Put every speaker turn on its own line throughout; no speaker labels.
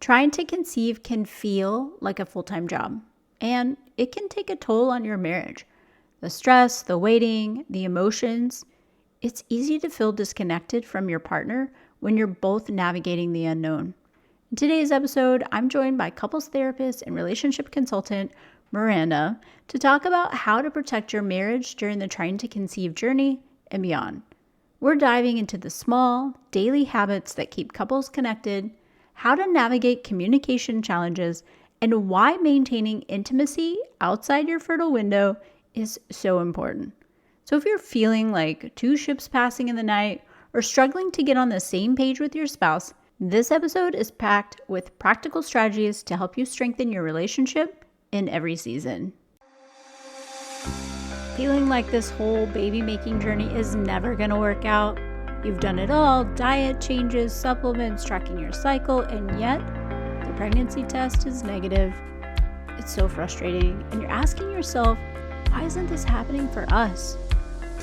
Trying to conceive can feel like a full-time job, and it can take a toll on your marriage. The stress, the waiting, the emotions. It's easy to feel disconnected from your partner when you're both navigating the unknown. In today's episode, I'm joined by couples therapist and relationship consultant Miranda to talk about how to protect your marriage during the trying to conceive journey and beyond. We're diving into the small, daily habits that keep couples connected, how to navigate communication challenges, and why maintaining intimacy outside your fertile window is so important. So if you're feeling like two ships passing in the night or struggling to get on the same page with your spouse, this episode is packed with practical strategies to help you strengthen your relationship in every season. Feeling like this whole baby making journey is never going to work out? You've done it all, diet changes, supplements, tracking your cycle, and yet the pregnancy test is negative. It's so frustrating, and you're asking yourself, why isn't this happening for us?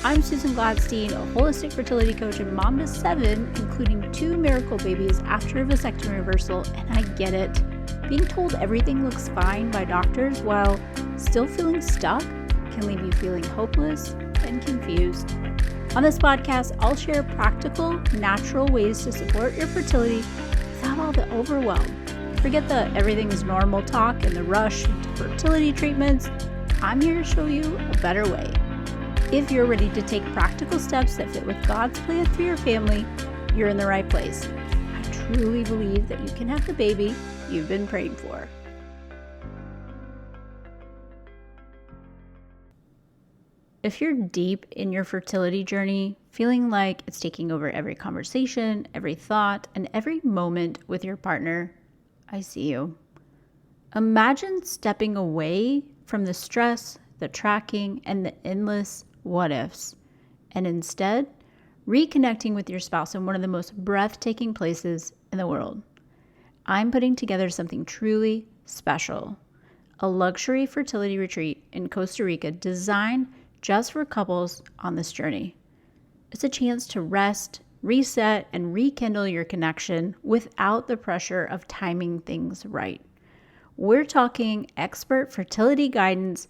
I'm Susan Gladstein, a holistic fertility coach and mom to 7, including 2 miracle babies after a vasectomy reversal, and I get it. Being told everything looks fine by doctors while still feeling stuck can leave you feeling hopeless and confused. On this podcast, I'll share practical, natural ways to support your fertility without all the overwhelm. Forget the everything's normal talk and the rush into fertility treatments. I'm here to show you a better way. If you're ready to take practical steps that fit with God's plan for your family, you're in the right place. I truly believe that you can have the baby you've been praying for. If you're deep in your fertility journey, feeling like it's taking over every conversation, every thought, and every moment with your partner, I see you. Imagine stepping away from the stress, the tracking, and the endless what ifs, and instead reconnecting with your spouse in one of the most breathtaking places in the world. I'm putting together something truly special, a luxury fertility retreat in Costa Rica designed just for couples on this journey. It's a chance to rest, reset, and rekindle your connection without the pressure of timing things right. We're talking expert fertility guidance,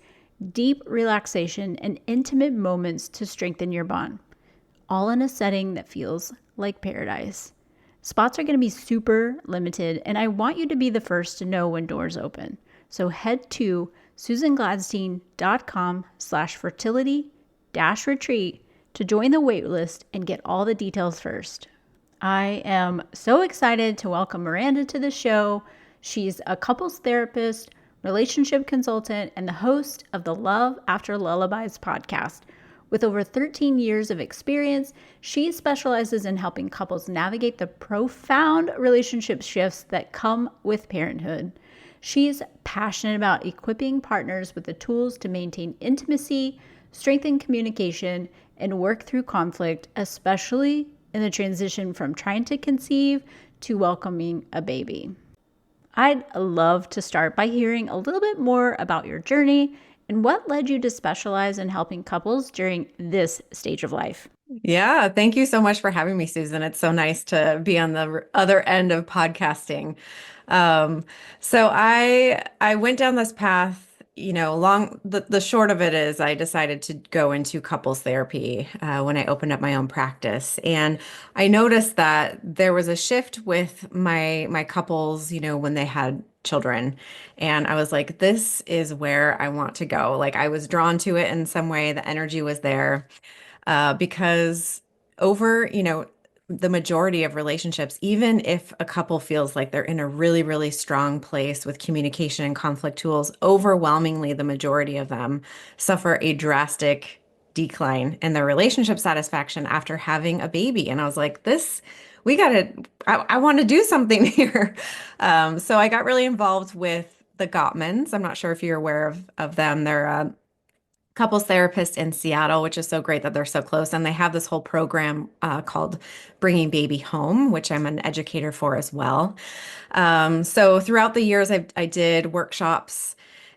deep relaxation, and intimate moments to strengthen your bond, all in a setting that feels like paradise. Spots are going to be super limited, and I want you to be the first to know when doors open. So head to susangladstein.com/fertility-retreat to join the waitlist and get all the details first. I am so excited to welcome Miranda to the show. She's a couples therapist, relationship consultant, and the host of the Love After Lullabies podcast. With over 13 years of experience, she specializes in helping couples navigate the profound relationship shifts that come with parenthood. She's passionate about equipping partners with the tools to maintain intimacy, strengthen communication, and work through conflict, especially in the transition from trying to conceive to welcoming a baby. I'd love to start by hearing a little bit more about your journey and what led you to specialize in helping couples during this stage of life.
Yeah, thank you so much for having me, Susan. It's so nice to be on the other end of podcasting. So I went down this path, the short of it is I decided to go into couples therapy when I opened up my own practice. And I noticed that there was a shift with my couples, when they had children. And I was like, this is where I want to go. Like I was drawn to it in some way. The energy was there because over, the majority of relationships, even if a couple feels like they're in a really, really strong place with communication and conflict tools, overwhelmingly, the majority of them suffer a drastic decline in their relationship satisfaction after having a baby. And I was like, I want to do something here. So I got really involved with the Gottmans. I'm not sure if you're aware of them. They're couples therapist in Seattle, which is so great that they're so close. And they have this whole program called Bringing Baby Home, which I'm an educator for as well. So throughout the years, I did workshops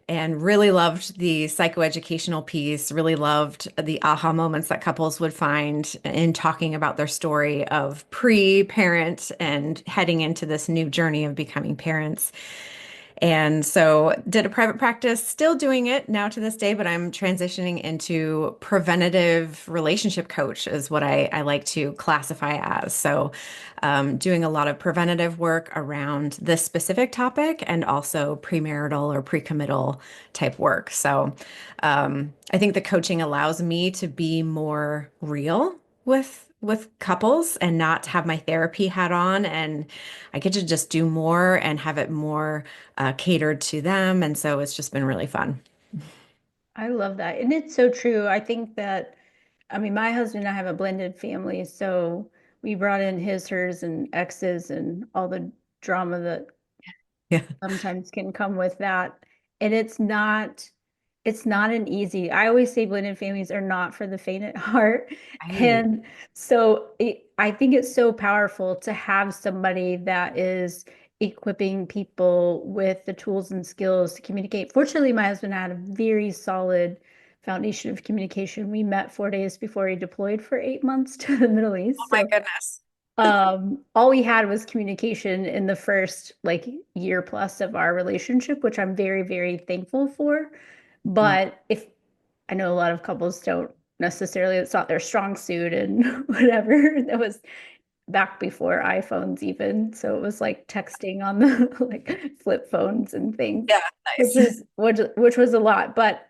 and really loved the psychoeducational piece, really loved the aha moments that couples would find in talking about their story of pre-parent and heading into this new journey of becoming parents. And so did a private practice, still doing it now to this day, but I'm transitioning into preventative relationship coach is what I like to classify as. So doing a lot of preventative work around this specific topic and also premarital or pre-committal type work. So I think the coaching allows me to be more real with couples and not have my therapy hat on, and I get to just do more and have it more catered to them. And so it's just been really fun.
I love that. And it's so true. I think that, I mean, my husband and I have a blended family, so we brought in his, hers, and exes and all the drama that
Yeah.
sometimes can come with that. And it's not an easy. I always say blended families are not for the faint at heart.
Right.
And so I think it's so powerful to have somebody that is equipping people with the tools and skills to communicate. Fortunately, my husband had a very solid foundation of communication. We met 4 days before he deployed for 8 months to the Middle
Oh
East.
my
So
goodness.
all we had was communication in the first like year plus of our relationship, which I'm very, very thankful for.
Mm.
But if I know a lot of couples don't necessarily, it's not their strong suit and whatever. That was back before iPhones even. So it was like texting on the like flip phones and things,
Yeah,
which
nice.
is which was a lot. But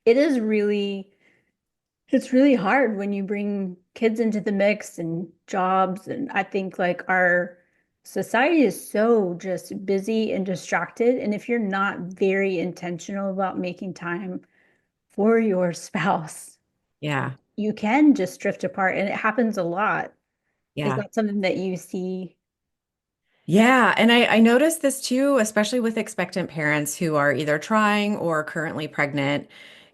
it is really it's really hard when you bring kids into the mix and jobs. And I think like our society is so just busy and distracted. And if you're not very intentional about making time for your spouse,
Yeah.
you can just drift apart. And it happens a lot. Is
Yeah.
that something that you see?
Yeah, and I noticed this too, especially with expectant parents who are either trying or currently pregnant.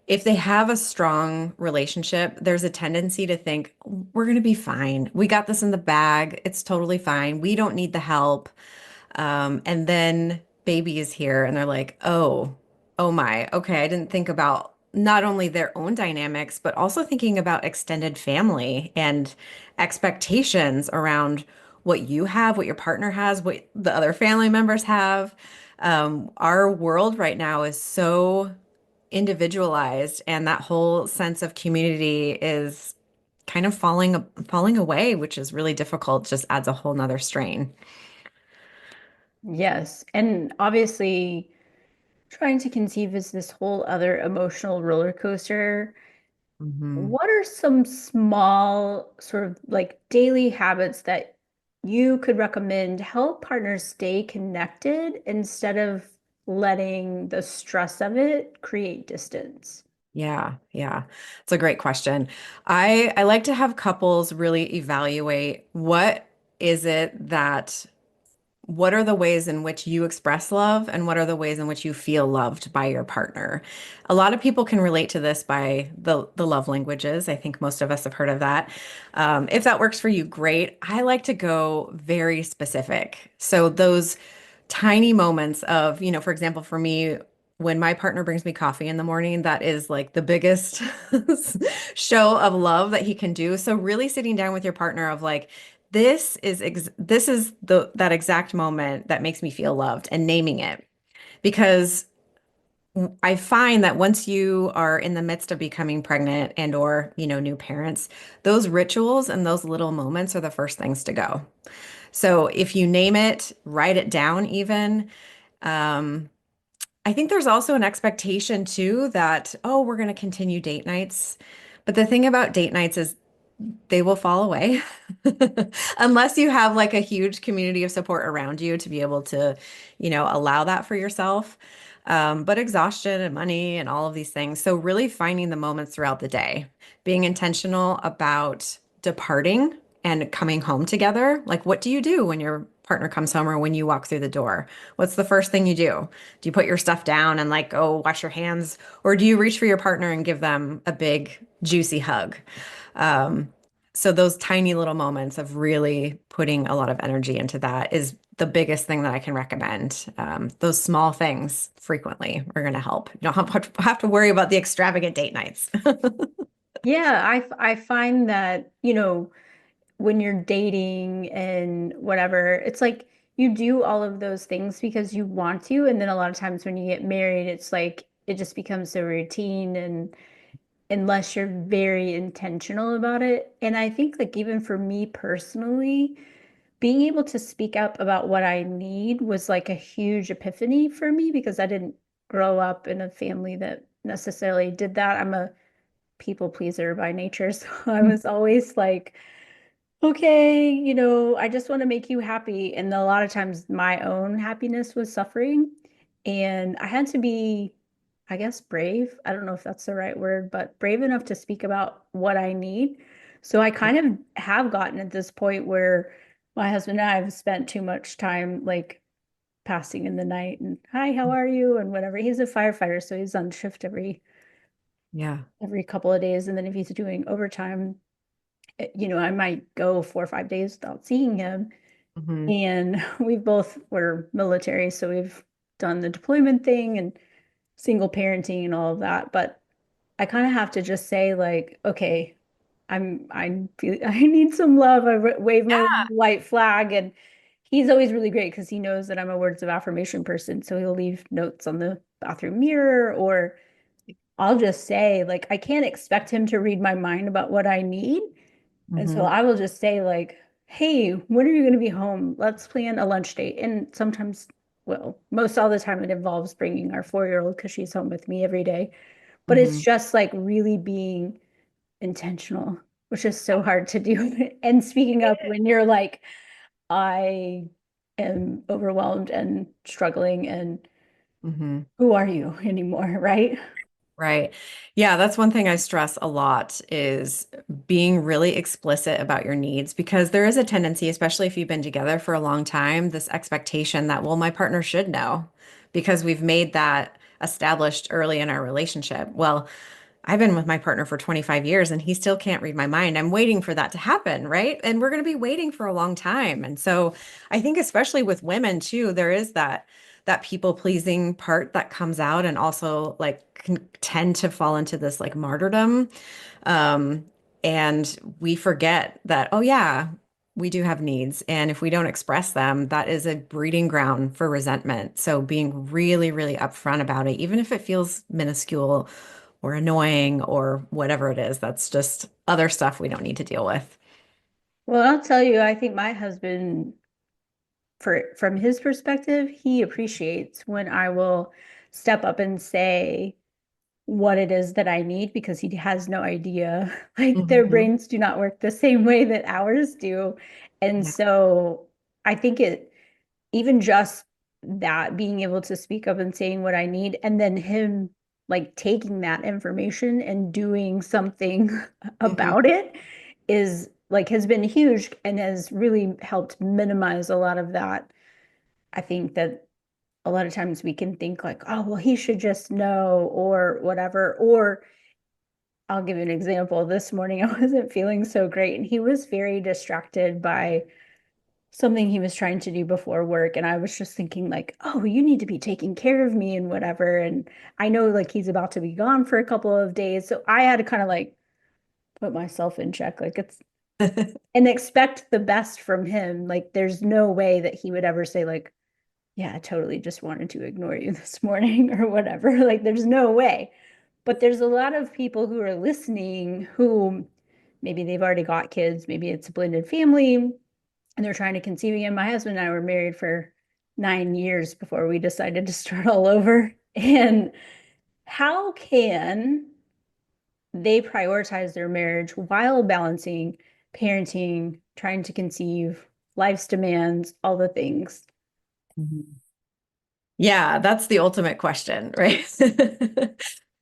If they have a strong relationship, there's a tendency to think, we're going to be fine. We got this in the bag. It's totally fine. We don't need the help. And then baby is here and they're like, oh my, okay, I didn't think about not only their own dynamics, but also thinking about extended family and expectations around what you have, what your partner has, what the other family members have. Our world right now is so individualized, and that whole sense of community is kind of falling away, which is really difficult, just adds a whole nother strain.
Yes. And obviously, trying to conceive is this whole other emotional roller coaster.
Mhm.
What are some small, sort of like daily habits that you could recommend to help partners stay connected instead of letting the stress of it create distance?
Yeah, yeah. It's a great question. I like to have couples really evaluate is it that what are the ways in which you express love and what are the ways in which you feel loved by your partner? A lot of people can relate to this by the love languages. I think most of us have heard of that. If that works for you, great. I like to go very specific. So those tiny moments of, for example, for me, when my partner brings me coffee in the morning, that is like the biggest show of love that he can do. So really sitting down with your partner of like, this is the that exact moment that makes me feel loved and naming it. Because I find that once you are in the midst of becoming pregnant and or, new parents, those rituals and those little moments are the first things to go. So if you name it, write it down even. Um, I think there's also an expectation too that, oh, we're going to continue date nights. But the thing about date nights is they will fall away unless you have like a huge community of support around you to be able to, allow that for yourself. But exhaustion and money and all of these things. So really finding the moments throughout the day, being intentional about departing and coming home together. Like, what do you do when your partner comes home or when you walk through the door? What's the first thing you do? Do you put your stuff down and like go wash your hands? Or do you reach for your partner and give them a big, juicy hug? So those tiny little moments of really putting a lot of energy into that is the biggest thing that I can recommend. Those small things frequently are going to help. You don't have to worry about the extravagant date nights.
Yeah, I find that, when you're dating and whatever, it's like you do all of those things because you want to, and then a lot of times when you get married, it's like it just becomes so routine and unless you're very intentional about it. And I think like even for me personally, being able to speak up about what I need was like a huge epiphany for me because I didn't grow up in a family that necessarily did that. I'm a people pleaser by nature, so I was always like, okay, I just want to make you happy. And a lot of times my own happiness was suffering. And I had to be, I guess, brave. I don't know if that's the right word, but brave enough to speak about what I need. So I kind of have gotten at this point where my husband and I have spent too much time like passing in the night and hi, how are you? And whatever. He's a firefighter, so he's on shift
Yeah.
every couple of days. And then if he's doing overtime, I might go 4 or 5 days without seeing him.
Hmm.
And we both were military, so we've done the deployment thing and single parenting and all of that. But I kind of have to just say, like, okay, I need some love. Wave my
Yeah.
white flag, and he's always really great because he knows that I'm a words of affirmation person. So he'll leave notes on the bathroom mirror, or I'll just say, like, I can't expect him to read my mind about what I need. And so
Hmm.
I will just say like, hey, when are you going to be home? Let's plan a lunch date. And sometimes, well, most all the time it involves bringing our 4-year-old because she's home with me every day. But it's
Hmm.
just like really being intentional, which is so hard to do. And speaking up when you're like, I am overwhelmed and struggling and
Hmm.
who are you anymore, right?
Right. Yeah, that's one thing I stress a lot is being really explicit about your needs because there is a tendency, especially if you've been together for a long time, this expectation that, well, my partner should know because we've made that established early in our relationship. Well, I've been with my partner for 25 years and he still can't read my mind. I'm waiting for that to happen, right? And we're going to be waiting for a long time. And so I think especially with women too, there is that people pleasing part that comes out and also like can tend to fall into this like martyrdom. Um, and we forget that, oh yeah, we do have needs. And if we don't express them, that is a breeding ground for resentment. So being really, really upfront about it, even if it feels minuscule or annoying or whatever it is, that's just other stuff we don't need to deal with.
Well, I'll tell you, I think my husband from his perspective, he appreciates when I will step up and say what it is that I need because he has no idea. Like their
Hmm.
brains do not work the same way that ours do. And
Yeah.
so I think even just that being able to speak up and saying what I need, and then him like taking that information and doing something
Hmm.
about it is like has been huge and has really helped minimize a lot of that. I think that a lot of times we can think like, oh, well, he should just know or whatever. Or I'll give you an example. This morning I wasn't feeling so great and he was very distracted by something he was trying to do before work. And I was just thinking like, oh, you need to be taking care of me and whatever. And I know like he's about to be gone for a couple of days. So I had to kind of like put myself in check. Like it's and expect the best from him. Like there's no way that he would ever say like, yeah, I totally just wanted to ignore you this morning or whatever. Like, there's no way. But there's a lot of people who are listening who maybe they've already got kids, maybe it's a blended family, and they're trying to conceive again. My husband and I were married for 9 years before we decided to start all over. And how can they prioritize their marriage while balancing parenting, trying to conceive, life's demands, all the things?
Mhm. Yeah, that's the ultimate question, right?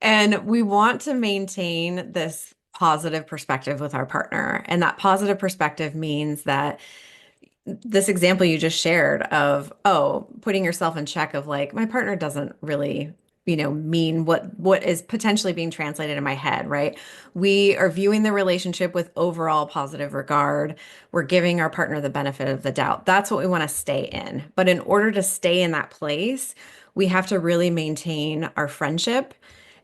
And we want to maintain this positive perspective with our partner. And that positive perspective means that this example you just shared of, oh, putting yourself in check of like, my partner doesn't really, mean what is potentially being translated in my head, right? We are viewing the relationship with overall positive regard. We're giving our partner the benefit of the doubt. That's what we want to stay in. But in order to stay in that place, we have to really maintain our friendship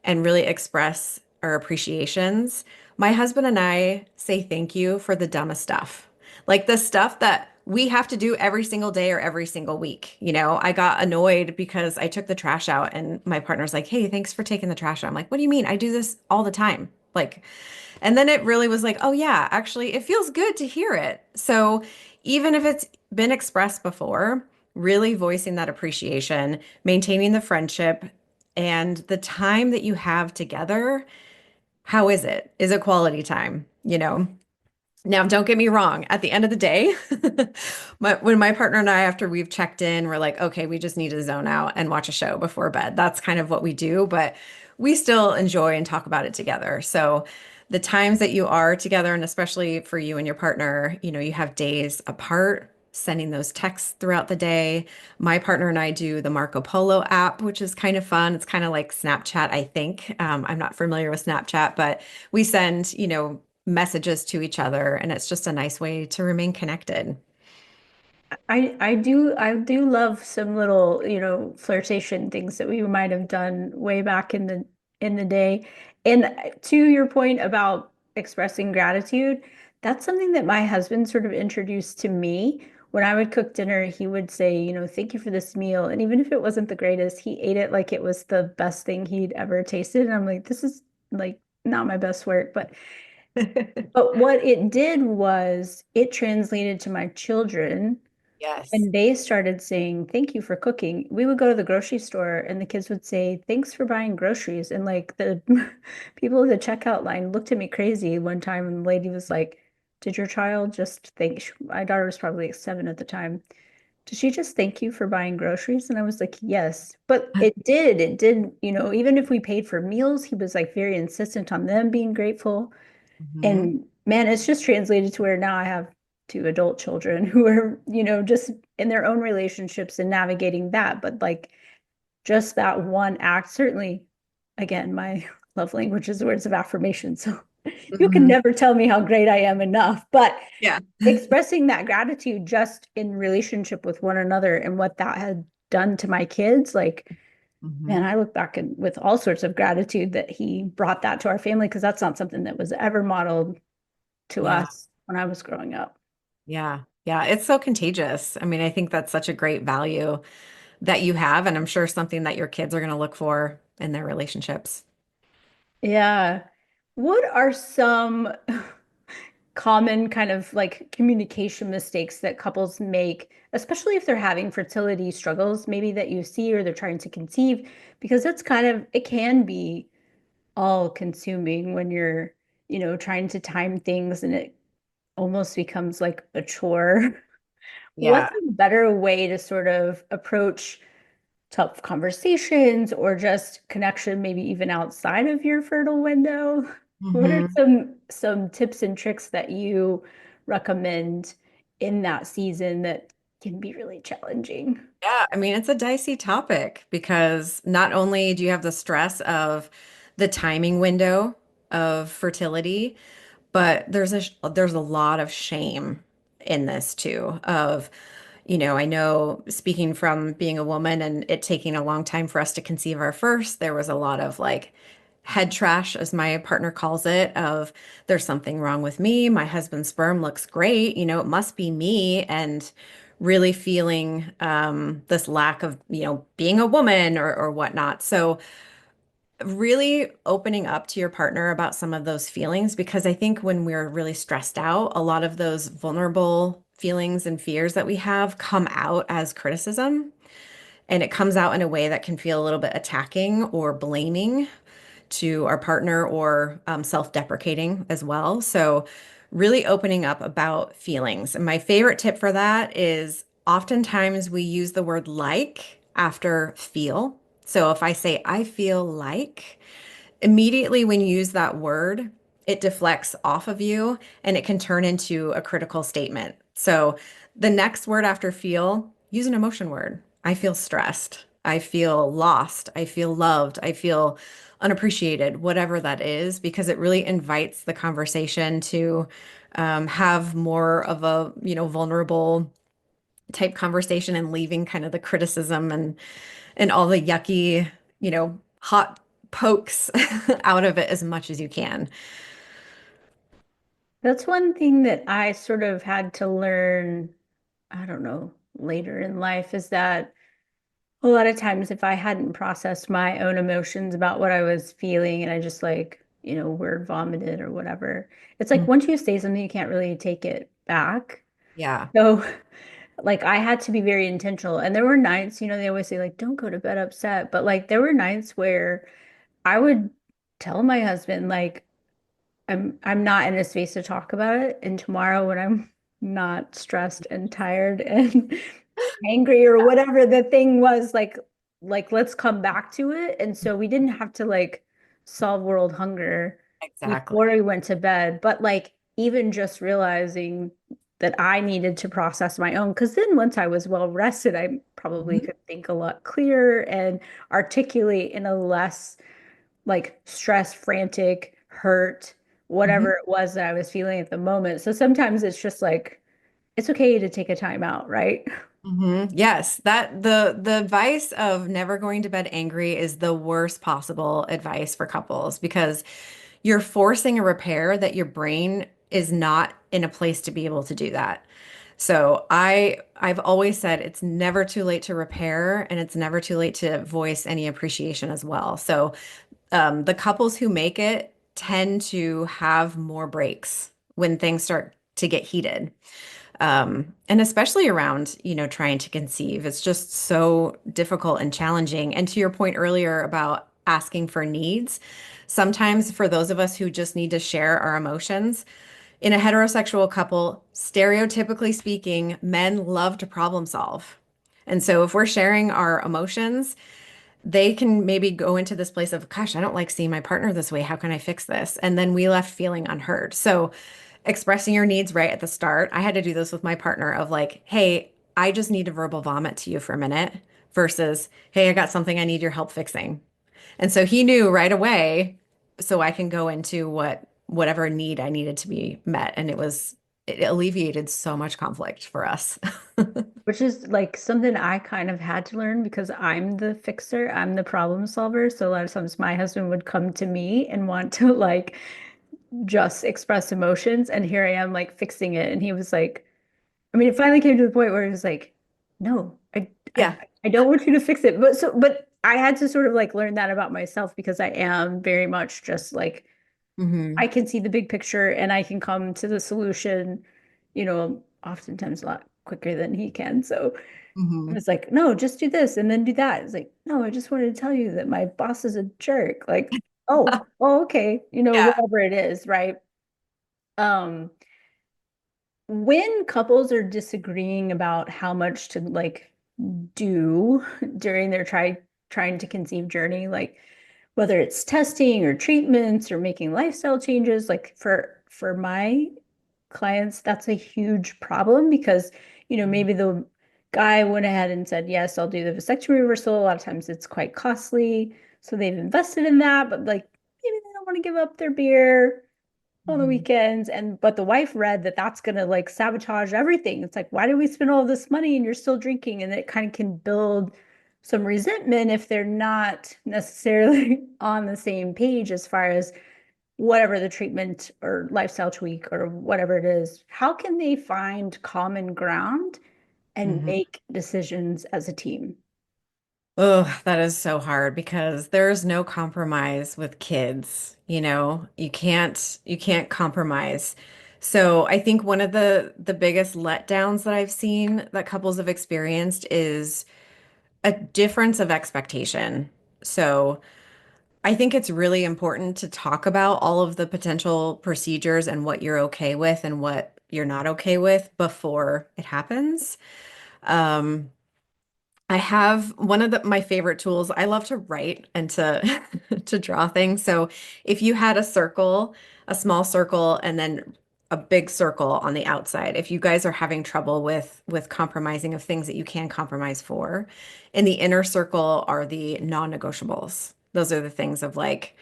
and really express our appreciations. My husband and I say thank you for the dumbest stuff. Like the stuff that we have to do every single day or every single week. I got annoyed because I took the trash out and my partner's like, "Hey, thanks for taking the trash out." I'm like, "What do you mean? I do this all the time." Like, and then it really was like, "Oh yeah, actually it feels good to hear it." So even if it's been expressed before, really voicing that appreciation, maintaining the friendship and the time that you have together, how is it? Is it quality time? Now, don't get me wrong. At the end of the day, when my partner and I, after we've checked in, we're like, okay, we just need to zone out and watch a show before bed. That's kind of what we do, but we still enjoy and talk about it together. So the times that you are together, and especially for you and your partner, you have days apart, sending those texts throughout the day. My partner and I do the Marco Polo app, which is kind of fun. It's kind of like Snapchat, I think. I'm not familiar with Snapchat, but we send, messages to each other, and it's just a nice way to remain connected.
I do love some little, flirtation things that we might have done way back in the day. And to your point about expressing gratitude, that's something that my husband sort of introduced to me. When I would cook dinner, he would say, thank you for this meal. And even if it wasn't the greatest, he ate it like it was the best thing he'd ever tasted. And I'm like, this is like not my best work, but what it did was it translated to my children
Yes.
and they started saying, thank you for cooking. We would go to the grocery store and the kids would say, thanks for buying groceries. And like the people at the checkout line looked at me crazy one time. And the lady was like, did your child just think, my daughter was probably like 7 at the time. Did she just thank you for buying groceries? And I was like, yes. But it did, even if we paid for meals, he was like very insistent on them being grateful.
Mhm.
And man, it's just translated to where now I have 2 adult children who are, just in their own relationships and navigating that. But like just that one act, certainly, again, my love language is words of affirmation. So you can
Mhm.
never tell me how great I am enough. But
Yeah.
expressing that gratitude just in relationship with one another and what that had done to my kids, like, man,
Mhm.
I look back and with all sorts of gratitude that he brought that to our family because that's not something that was ever modeled to
Yeah.
us when I was growing up.
Yeah. Yeah. It's so contagious. I mean, I think that's such a great value that you have, and I'm sure something that your kids are going to look for in their relationships.
Yeah. What are some common kind of like communication mistakes that couples make, especially if they're having fertility struggles, maybe that you see or they're trying to conceive? Because it can be all consuming when you're, trying to time things and it almost becomes like a chore. What's
Yeah.
a better way to sort of approach tough conversations or just connection, maybe even outside of your fertile window? What are
Mhm.
some tips and tricks that you recommend in that season that can be really challenging?
Yeah, I mean, it's a dicey topic because not only do you have the stress of the timing window of fertility, but there's a lot of shame in this too of, I know speaking from being a woman and it taking a long time for us to conceive our first, there was a lot of like head trash, as my partner calls it, of there's something wrong with me. My husband's sperm looks great, it must be me. And really feeling this lack of, being a woman or whatnot. So really opening up to your partner about some of those feelings, because I think when we're really stressed out, a lot of those vulnerable feelings and fears that we have come out as criticism. And it comes out in a way that can feel a little bit attacking or blaming to our partner or self-deprecating as well. So, really opening up about feelings. And my favorite tip for that is oftentimes we use the word like after feel. So, if I say, I feel like, immediately when you use that word, it deflects off of you and it can turn into a critical statement. So, the next word after feel, use an emotion word. I feel stressed. I feel lost, I feel loved, I feel unappreciated, whatever that is, because it really invites the conversation to have more of a, vulnerable type conversation and leaving kind of the criticism and all the yucky, hot pokes out of it as much as you can.
That's one thing that I sort of had to learn, I don't know, later in life is that a lot of times if I hadn't processed my own emotions about what I was feeling and I just like, word vomited or whatever, it's like
Mhm.
once you say something, you can't really take it back.
Yeah,
So like I had to be very intentional. And there were nights, they always say like, don't go to bed upset. But like there were nights where I would tell my husband, like, I'm not in a space to talk about it. And tomorrow when I'm not stressed and tired and angry or whatever the thing was, like let's come back to it. And so we didn't have to like solve world hunger
exactly.
before we went to bed, but like even just realizing that I needed to process my own, because then once I was well rested, I probably
Mhm.
could think a lot clearer and articulate in a less like stress, frantic, hurt,
Mhm.
whatever it was that I was feeling at the moment. So sometimes it's just like, it's okay to take a time out, right?
Yes, that the advice of never going to bed angry is the worst possible advice for couples because you're forcing a repair that your brain is not in a place to be able to do that. So I've always said it's never too late to repair and it's never too late to voice any appreciation as well. So the couples who make it tend to have more breaks when things start to get heated. And especially around, trying to conceive. It's just so difficult and challenging. And to your point earlier about asking for needs, sometimes for those of us who just need to share our emotions, in a heterosexual couple, stereotypically speaking, men love to problem solve. And so if we're sharing our emotions, they can maybe go into this place of, gosh, I don't like seeing my partner this way. How can I fix this? And then we left feeling unheard. So expressing your needs right at the start, I had to do this with my partner of like, hey, I just need to verbal vomit to you for a minute versus, hey, I got something I need your help fixing. And so he knew right away, so I can go into whatever need I needed to be met. And it alleviated so much conflict for us.
Which is like something I kind of had to learn because I'm the fixer, I'm the problem solver. So a lot of times my husband would come to me and want to like just express emotions. And here I am like fixing it. And he was like, I mean, it finally came to the point where he was like, no, I,
Yeah.
I don't want you to fix it. But I had to sort of like learn that about myself because I am very much just like, I
Hmm.
can see the big picture and I can come to the solution, oftentimes a lot quicker than he can. So it
Hmm.
was like, no, just do this and then do that. It's like, no, I just wanted to tell you that my boss is a jerk. Like, oh, okay,
Yeah.
whatever it is, right? Um, when couples are disagreeing about how much to like do during their trying to conceive journey, like whether it's testing or treatments or making lifestyle changes, like for my clients, that's a huge problem because, maybe the guy went ahead and said, yes, I'll do the vasectomy reversal. A lot of times it's quite costly. So they've invested in that, but like maybe they don't want to give up their beer on the
Mhm.
weekends. And but the wife read that that's going to like sabotage everything. It's like, why did we spend all this money and you're still drinking? And it kind of can build some resentment if they're not necessarily on the same page as far as whatever the treatment or lifestyle tweak or whatever it is. How can they find common ground and
Mhm.
make decisions as a team?
Oh, that is so hard because there's no compromise with kids, you can't compromise. So I think one of the biggest letdowns that I've seen that couples have experienced is a difference of expectation. So I think it's really important to talk about all of the potential procedures and what you're okay with and what you're not okay with before it happens. Um, I have one of my favorite tools. I love to write and to to draw things. So if you had a circle, a small circle, and then a big circle on the outside. If you guys are having trouble with compromising of things that you can compromise for, in the inner circle are the non-negotiables. Those are the things of like,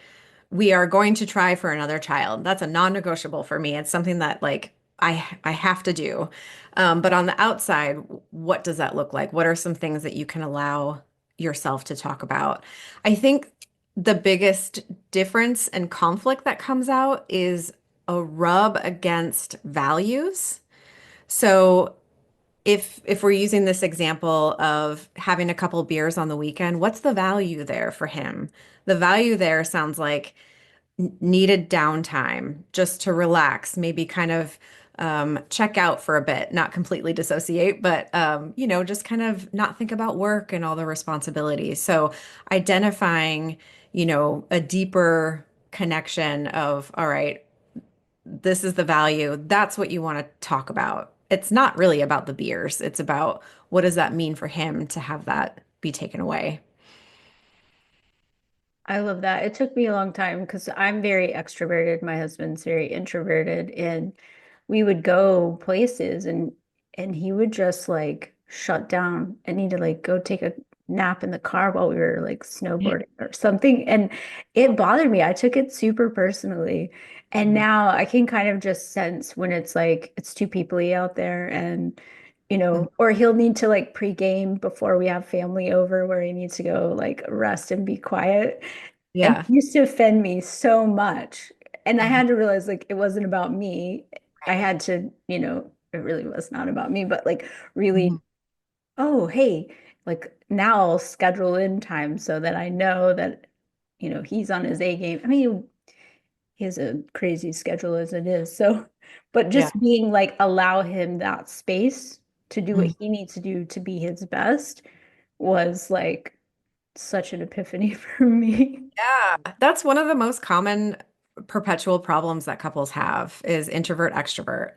we are going to try for another child. That's a non-negotiable for me. It's something that like I have to do. But on the outside, what does that look like? What are some things that you can allow yourself to talk about? I think the biggest difference and conflict that comes out is a rub against values. So if we're using this example of having a couple beers on the weekend, what's the value there for him? The value there sounds like needed downtime just to relax, maybe kind of check out for a bit, not completely dissociate, but just kind of not think about work and all the responsibilities. So identifying, a deeper connection of, all right, this is the value. That's what you want to talk about. It's not really about the beers. It's about what does that mean for him to have that be taken away.
I love that. It took me a long time because I'm very extroverted. My husband's very introverted, and we would go places and he would just like shut down and need to like go take a nap in the car while we were like snowboarding or something. And it bothered me. I took it super personally. And
Mhm.
now I can kind of just sense when it's like it's too peoply out there and or he'll need to like pre-game before we have family over where he needs to go like rest and be quiet. And
Yeah.
it used to offend me so much. And I had to realize like it wasn't about me. I had to, it really was not about me, but like really,
Mhm.
oh, hey, like now I'll schedule in time so that I know that, he's on his A game. I mean, he has a crazy schedule as it is. So, but
Yeah.
just being like, allow him that space to do what
Mhm.
he needs to do to be his best was like such an epiphany for me.
Yeah, that's one of the most common perpetual problems that couples have is introvert extrovert.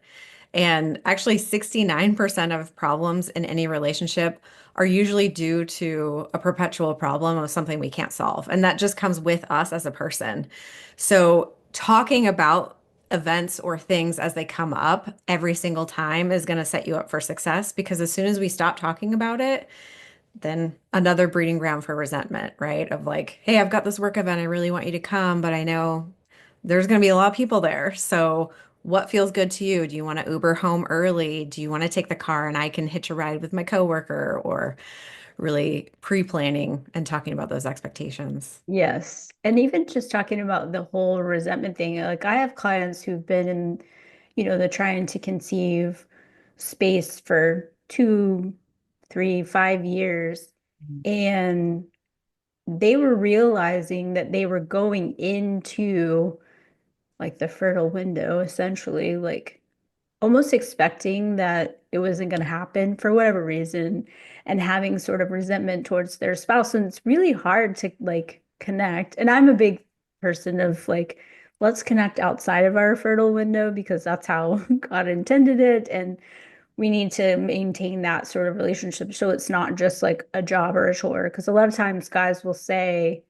And actually 69% of problems in any relationship are usually due to a perpetual problem of something we can't solve. And that just comes with us as a person. So talking about events or things as they come up every single time is going to set you up for success because as soon as we stop talking about it, then another breeding ground for resentment, right? Of like, hey, I've got this work event. I really want you to come, but I know there's going to be a lot of people there. So, what feels good to you? Do you want to Uber home early? Do you want to take the car and I can hitch a ride with my coworker? Or really pre-planning and talking about those expectations.
Yes. And even just talking about the whole resentment thing, like I have clients who've been in, the trying to conceive space for 2, 3, 5 years.
Mhm.
And they were realizing that they were going into like the fertile window, essentially, like almost expecting that it wasn't going to happen for whatever reason and having sort of resentment towards their spouse. And it's really hard to like connect. And I'm a big person of like, let's connect outside of our fertile window because that's how God intended it. And we need to maintain that sort of relationship so it's not just like a job or a chore. Because a lot of times guys will say,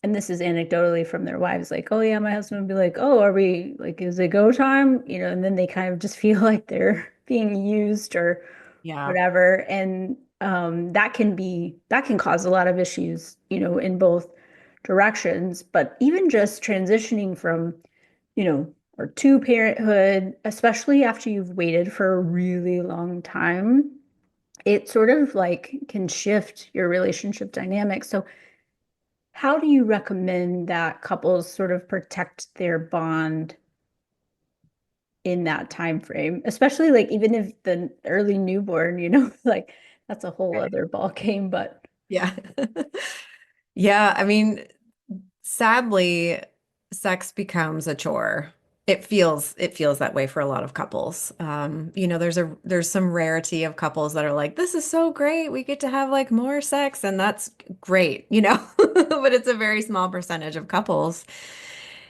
and this is anecdotally from their wives, like, oh yeah, my husband would be like, oh, are we like, is it go time? And then they kind of just feel like they're being used or
Yeah.
whatever. And that can cause a lot of issues, in both directions. But even just transitioning from, or to parenthood, especially after you've waited for a really long time, it sort of like can shift your relationship dynamic. So how do you recommend that couples sort of protect their bond in that time frame? Especially like even if the early newborn, like that's a whole
Right.
other ball game, but
Yeah. Yeah, I mean, sadly, sex becomes a chore. It feels that way for a lot of couples. There's some rarity of couples that are like, this is so great. We get to have like more sex, and that's great. But it's a very small percentage of couples.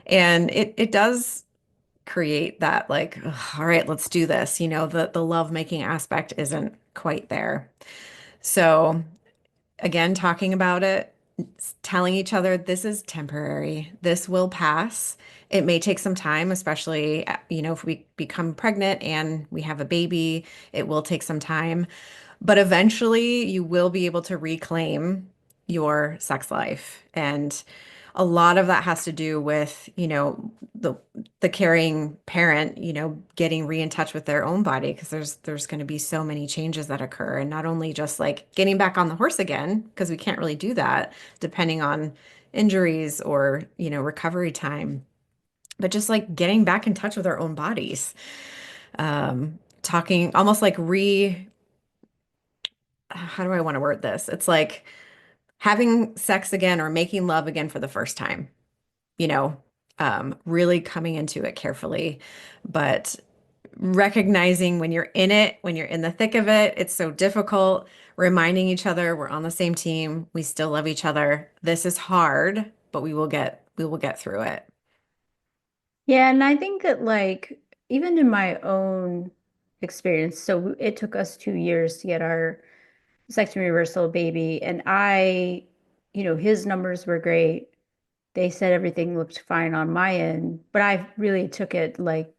And it does create that like, "Ugh, all right, let's do this. The love making aspect isn't quite there. So again, talking about it, telling each other this is temporary, this will pass. It may take some time, especially, if we become pregnant and we have a baby, it will take some time. But eventually, you will be able to reclaim your sex life. And a lot of that has to do with, the caring parent, getting re in touch with their own body because there's going to be so many changes that occur. And not only just like getting back on the horse again, because we can't really do that depending on injuries or, recovery time, but just like getting back in touch with our own bodies. Talking almost like how do I want to word this? It's like having sex again or making love again for the first time, you know, really coming into it carefully, but recognizing when you're in it, when you're in the thick of it, it's so difficult, reminding each other we're on the same team, we still love each other. This is hard, but we will get through it.
Yeah, and I think that like even in my own experience, so it took us 2 years to get our vasectomy reversal baby, and his numbers were great. They said everything looked fine on my end, but I really took it like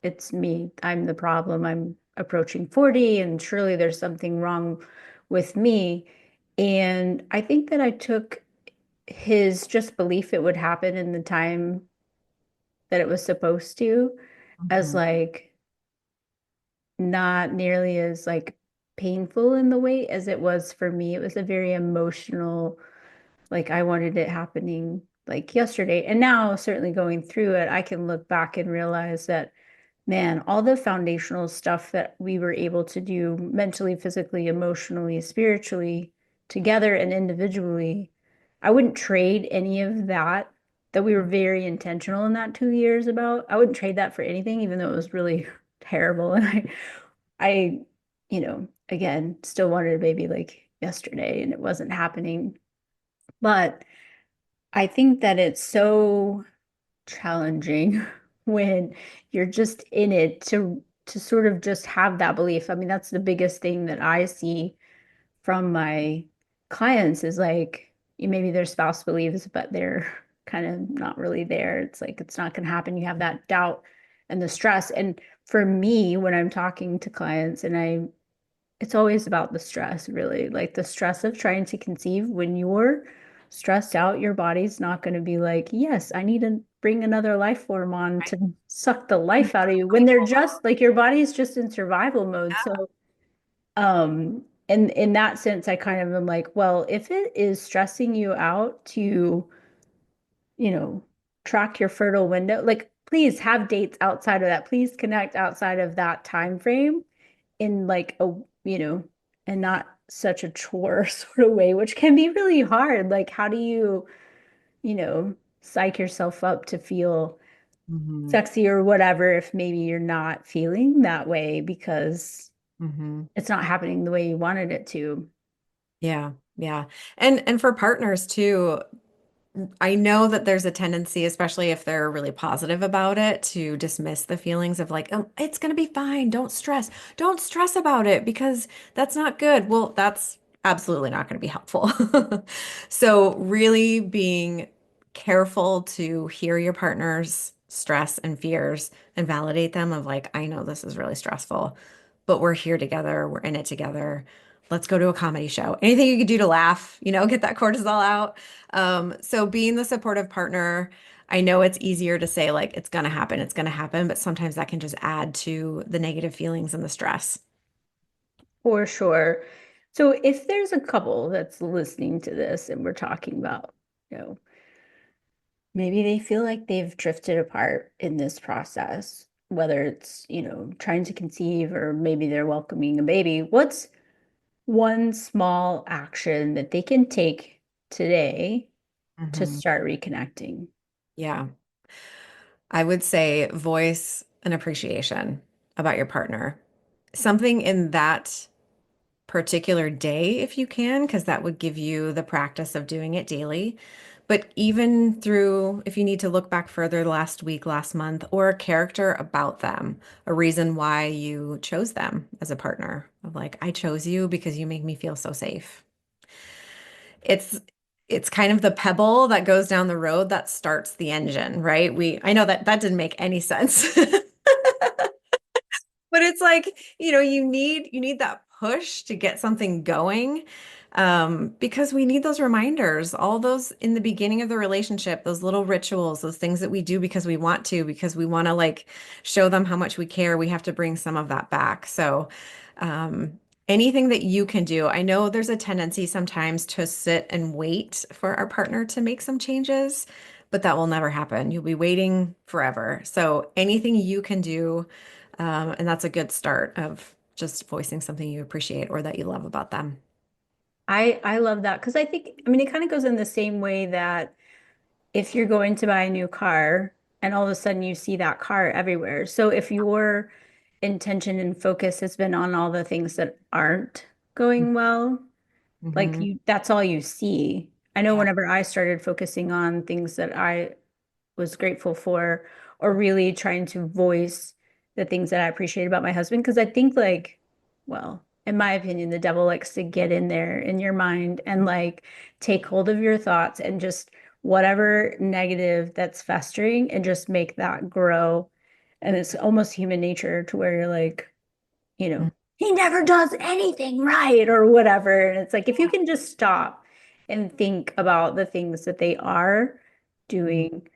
it's me. I'm the problem. I'm approaching 40, and surely there's something wrong with me. And I think that I took his just belief it would happen in the time that it was supposed to as
Mhm.
like not nearly as like painful in the way as it was for me. It was a very emotional, like I wanted it happening like yesterday. And now, certainly going through it, I can look back and realize that, man, all the foundational stuff that we were able to do mentally, physically, emotionally, spiritually, together and individually, I wouldn't trade any of that we were very intentional in that 2 years about. I wouldn't trade that for anything, even though it was really terrible. And again, still wanted a baby like yesterday and it wasn't happening. But I think that it's so challenging when you're just in it to sort of just have that belief. I mean, that's the biggest thing that I see from my clients is like maybe their spouse believes, but they're kind of not really there. It's like it's not going to happen. You have that doubt and the stress. And for me, when I'm talking to clients and it's always about the stress, really, like the stress of trying to conceive. When you're stressed out, your body's not going to be like, yes, I need to bring another life form on to suck the life out of you. When they're just like your body's just in survival mode. So, and in that sense, I kind of am like, well, if it is stressing you out to, you know, track your fertile window, like please have dates outside of that. Please connect outside of that time frame in like you know, and not such a chore sort of way, which can be really hard. Like, how do psych yourself up to feel
Mhm.
sexy or whatever if maybe you're not feeling that way because
Mhm.
it's not happening the way you wanted it to?
Yeah, yeah. And for partners too, I know that there's a tendency, especially if they're really positive about it, to dismiss the feelings of like, oh, it's going to be fine. Don't stress. Don't stress about it because that's not good. Well, that's absolutely not going to be helpful. So, really being careful to hear your partner's stress and fears and validate them of like, I know this is really stressful, but we're here together. We're in it together. Let's go to a comedy show. Anything you could do to laugh, get that cortisol out. So being the supportive partner, I know it's easier to say like it's gonna happen, but sometimes that can just add to the negative feelings and the stress.
For sure. So if there's a couple that's listening to this and we're talking about, you know, maybe they feel like they've drifted apart in this process, whether it's, trying to conceive or maybe they're welcoming a baby. What's one small action that they can take today to
Hmm.
start reconnecting?
Yeah. I would say voice an appreciation about your partner. Something in that particular day if you can, because that would give you the practice of doing it daily. But even through, if you need to look back further, last week, last month, or a character about them, a reason why you chose them as a partner, of like, I chose you because you make me feel so safe. It's it's kind of the pebble that goes down the road that starts the engine, right? I know that that didn't make any sense. But it's like, you need that push to get something going. Because we need those reminders, all those in the beginning of the relationship, those little rituals, those things that we do because we want to like show them how much we care. We have to bring some of that back. So, um, anything that you can do, I know there's a tendency sometimes to sit and wait for our partner to make some changes, but that will never happen. You'll be waiting forever. So anything you can do, and that's a good start of just voicing something you appreciate or that you love about them.
I love that because I think, I mean, it kind of goes in the same way that if you're going to buy a new car and all of a sudden you see that car everywhere. So if your intention and focus has been on all the things that aren't going well, like
Mm-hmm.
that's all you see. I know
Yeah.
whenever I started focusing on things that I was grateful for, or really trying to voice the things that I appreciate about my husband. Because I think, like, well, in my opinion, the devil likes to get in there in your mind and like take hold of your thoughts and just whatever negative that's festering and just make that grow. And it's almost human nature to where you're like, he never does anything right or whatever. And it's like, if you can just stop and think about the things that they are doing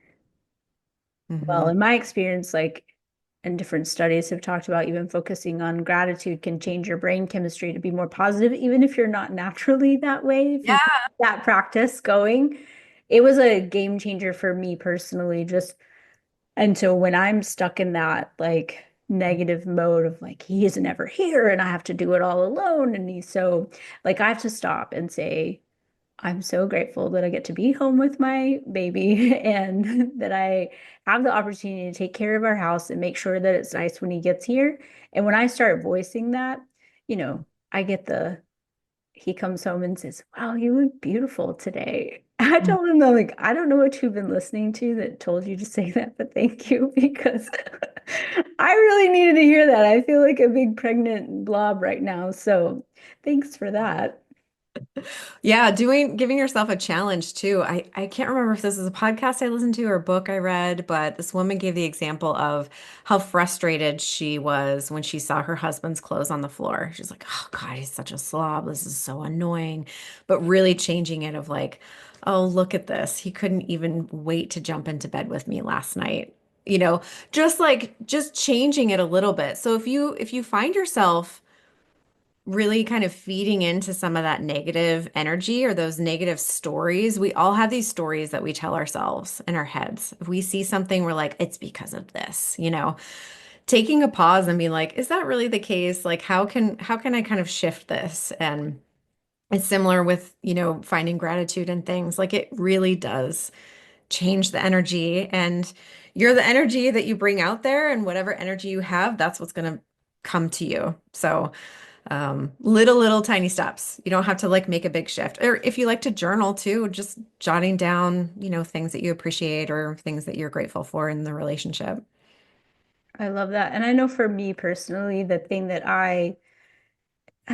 well,
Mm-hmm.
in my experience, like, and different studies have talked about even focusing on gratitude can change your brain chemistry to be more positive, even if you're not naturally that way. If you keep
Yeah.
that practice going, it was a game changer for me personally. Just and so when I'm stuck in that like negative mode of like he isn't ever here and I have to do it all alone, and he's so like I have to stop and say, I'm so grateful that I get to be home with my baby and that I have the opportunity to take care of our house and make sure that it's nice when he gets here. And when I start voicing that, you know, I get he comes home and says, Wow, you look beautiful today. I told him, though, like, I don't know what you've been listening to that told you to say that, but thank you because I really needed to hear that. I feel like a big pregnant blob right now. So thanks for that.
Yeah, giving yourself a challenge too. I can't remember if this is a podcast I listened to or a book I read, but this woman gave the example of how frustrated she was when she saw her husband's clothes on the floor. She's like, "Oh God, he's such a slob. This is so annoying." But really changing it of like, "Oh, look at this. He couldn't even wait to jump into bed with me last night." You know, just changing it a little bit. So if you find yourself really kind of feeding into some of that negative energy or those negative stories. We all have these stories that we tell ourselves in our heads. If we see something, we're like, it's because of this, taking a pause and being like, is that really the case? Like, how can I kind of shift this? And it's similar with, finding gratitude and things. Like it really does change the energy, and you're the energy that you bring out there, and whatever energy you have, that's what's going to come to you. So little tiny steps. You don't have to like make a big shift. Or if you like to journal too, just jotting down, things that you appreciate or things that you're grateful for in the relationship.
I love that. And I know for me personally, the thing that I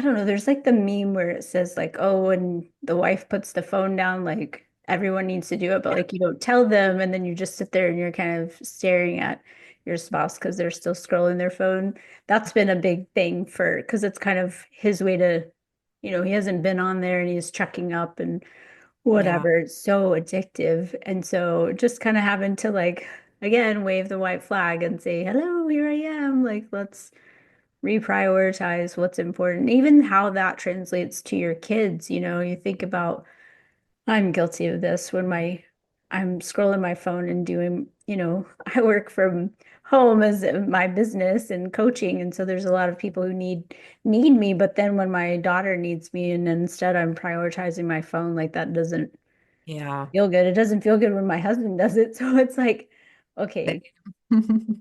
don't know, there's like the meme where it says like, oh, when the wife puts the phone down, like everyone needs to do it, but like you don't tell them, and then you just sit there and you're kind of staring at your spouse because they're still scrolling their phone. That's been a big thing because it's kind of his way to, he hasn't been on there and he's checking up and
Yeah.
whatever. It's so addictive. And so just kind of having to like, again, wave the white flag and say, hello, here I am. Like, let's reprioritize what's important, even how that translates to your kids. You think about, I'm guilty of this when I'm scrolling my phone and doing, I work from home as my business and coaching. And so there's a lot of people who need me. But then when my daughter needs me and instead I'm prioritizing my phone, like that doesn't
Yeah.
feel good. It doesn't feel good when my husband does it. So it's like, okay,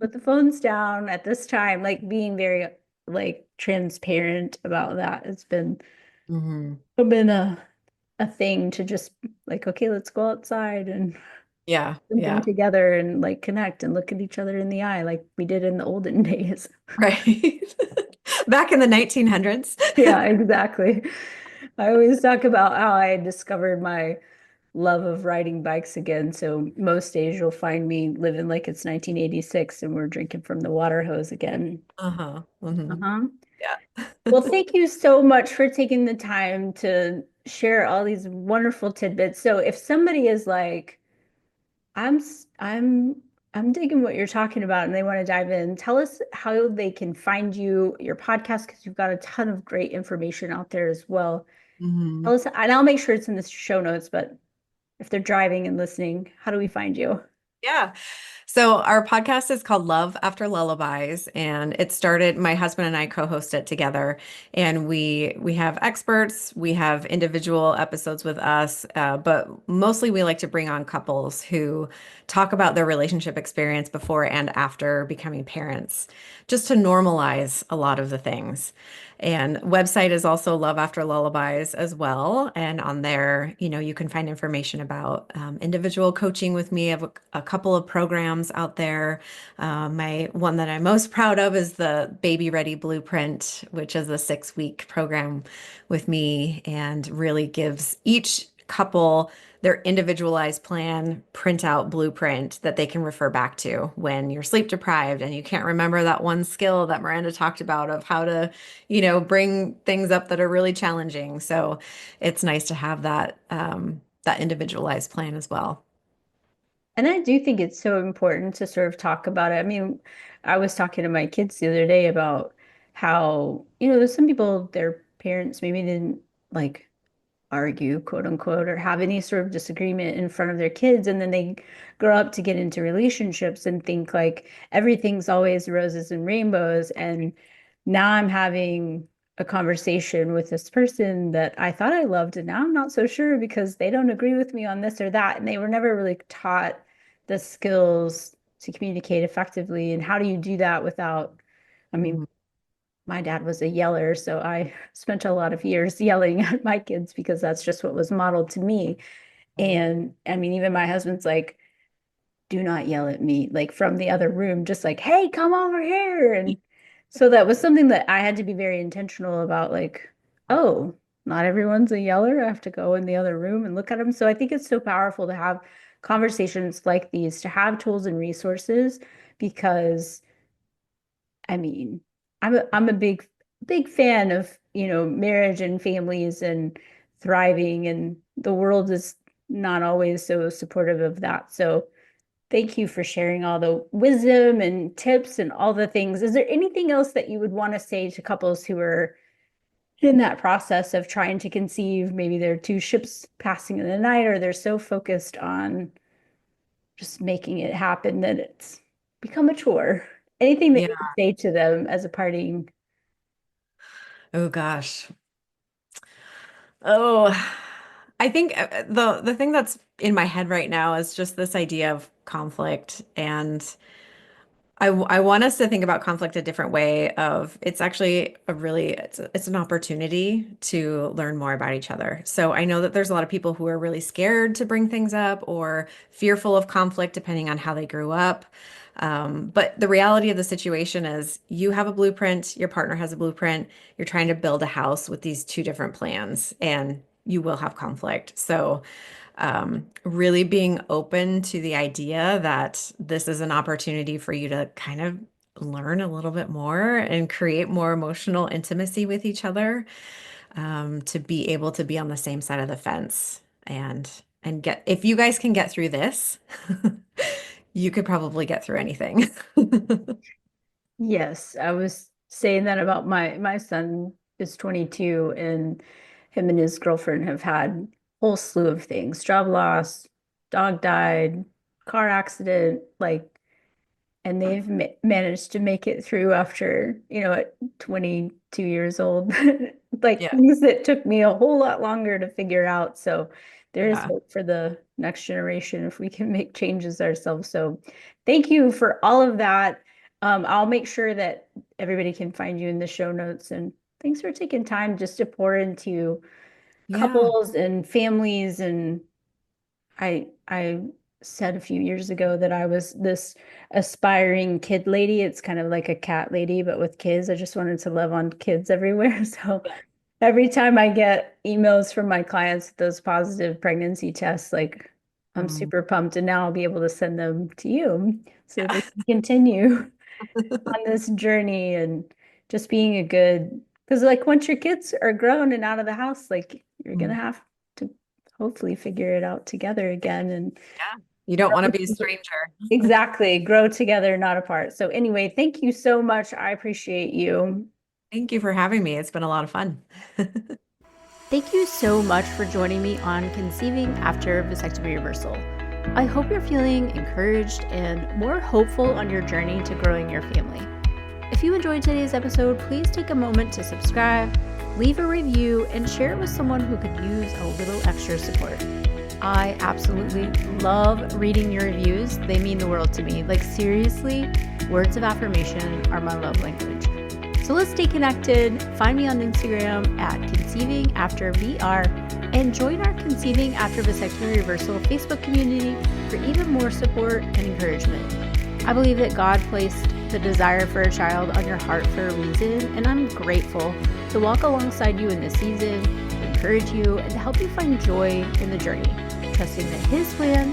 put the phones down at this time, like being very like transparent about that. It's
hmm
been a thing to just like, okay, let's go outside and
Yeah.
something
Yeah.
together and like connect and look at each other in the eye like we did in the olden days.
Right. Back in the 1900s.
Yeah, exactly. I always talk about how I discovered my love of riding bikes again. So most days you'll find me living like it's 1986 and we're drinking from the water hose again.
Uh-huh. Hmm.
Uh-huh.
Yeah.
Well, thank you so much for taking the time to share all these wonderful tidbits. So if somebody is like, I'm s- I'm digging what you're talking about and they want to dive in, tell us how they can find you, your podcast, because you've got a ton of great information out there as well.
Hmm.
Tell us, and I'll make sure it's in the show notes, but if they're driving and listening, how do we find you?
Yeah. So our podcast is called Love After Lullabies, and it started, my husband and I co-host it together, and we have experts, we have individual episodes with us, but mostly we like to bring on couples who talk about their relationship experience before and after becoming parents, just to normalize a lot of the things. And website is also Love After Lullabies as well. And on there, you can find information about individual coaching with me. I have a couple of programs out there. My one that I'm most proud of is the Baby Ready Blueprint, which is a 6-week program with me and really gives each couple their individualized plan, printout blueprint that they can refer back to when you're sleep deprived and you can't remember that one skill that Miranda talked about of how to, bring things up that are really challenging. So it's nice to have that individualized plan as well.
And I do think it's so important to sort of talk about it. I mean, I was talking to my kids the other day about how, there's some people, their parents maybe didn't like argue, quote unquote, or have any sort of disagreement in front of their kids. And then they grow up to get into relationships and think like everything's always roses and rainbows. And now I'm having a conversation with this person that I thought I loved, and now I'm not so sure because they don't agree with me on this or that. And they were never really taught the skills to communicate effectively. And how do you do that without, I mean,
Mhm.
my dad was a yeller, so I spent a lot of years yelling at my kids because that's just what was modeled to me. And I mean, even my husband's like, do not yell at me, like from the other room, just like, hey, come over here. And so that was something that I had to be very intentional about, like, oh, not everyone's a yeller. I have to go in the other room and look at them. So I think it's so powerful to have conversations like these, to have tools and resources, because I mean, I'm a big fan of, marriage and families and thriving, and the world is not always so supportive of that. So thank you for sharing all the wisdom and tips and all the things. Is there anything else that you would want to say to couples who are in that process of trying to conceive? Maybe they're two ships passing in the night, or they're so focused on just making it happen that it's become a chore. Anything that
Yeah.
you would say to them as a parting?
Oh gosh. Oh, I think the thing that's in my head right now is just this idea of conflict. And I want us to think about conflict a different way of it's actually it's an opportunity to learn more about each other. So I know that there's a lot of people who are really scared to bring things up or fearful of conflict depending on how they grew up. But the reality of the situation is you have a blueprint, your partner has a blueprint, you're trying to build a house with these two different plans and you will have conflict. So really being open to the idea that this is an opportunity for you to kind of learn a little bit more and create more emotional intimacy with each other, to be able to be on the same side of the fence and get if you guys can get through this, you could probably get through anything.
Yes, I was saying that about my son is 22, and him and his girlfriend have had a whole slew of things. Job loss, dog died, car accident, like, and they've ma managed to make it through after, at 22 years old, like
Yeah.
things that took me a whole lot longer to figure out. So there is
Yeah.
hope for the next generation if we can make changes ourselves. So thank you for all of that. I'll make sure that everybody can find you in the show notes. And thanks for taking time just to pour into
Yeah.
couples and families. And I said a few years ago that I was this aspiring kid lady. It's kind of like a cat lady, but with kids. I just wanted to love on kids everywhere. So Every time I get emails from my clients with those positive pregnancy tests, like I'm
Mm,
super pumped, and now I'll be able to send them to you so that we
yeah.
can continue on this journey and just being a good, because like once your kids are grown and out of the house, like you're gonna
Mm,
have to hopefully figure it out together again and
yeah. You don't want to be a stranger.
exactly grow together, not apart. So anyway, thank you so much. I appreciate you.
Thank you for having me. It's been a lot of fun.
Thank you so much for joining me on Conceiving After Vasectomy Reversal. I hope you're feeling encouraged and more hopeful on your journey to growing your family. If you enjoyed today's episode, please take a moment to subscribe, leave a review, and share it with someone who could use a little extra support. I absolutely love reading your reviews. They mean the world to me. Like, seriously, words of affirmation are my love language. So let's stay connected. Find me on Instagram at Conceiving After VR and join our Conceiving After Vasectomy Reversal Facebook community for even more support and encouragement. I believe that God placed the desire for a child on your heart for a reason, and I'm grateful to walk alongside you in this season, to encourage you, and to help you find joy in the journey, trusting that His plan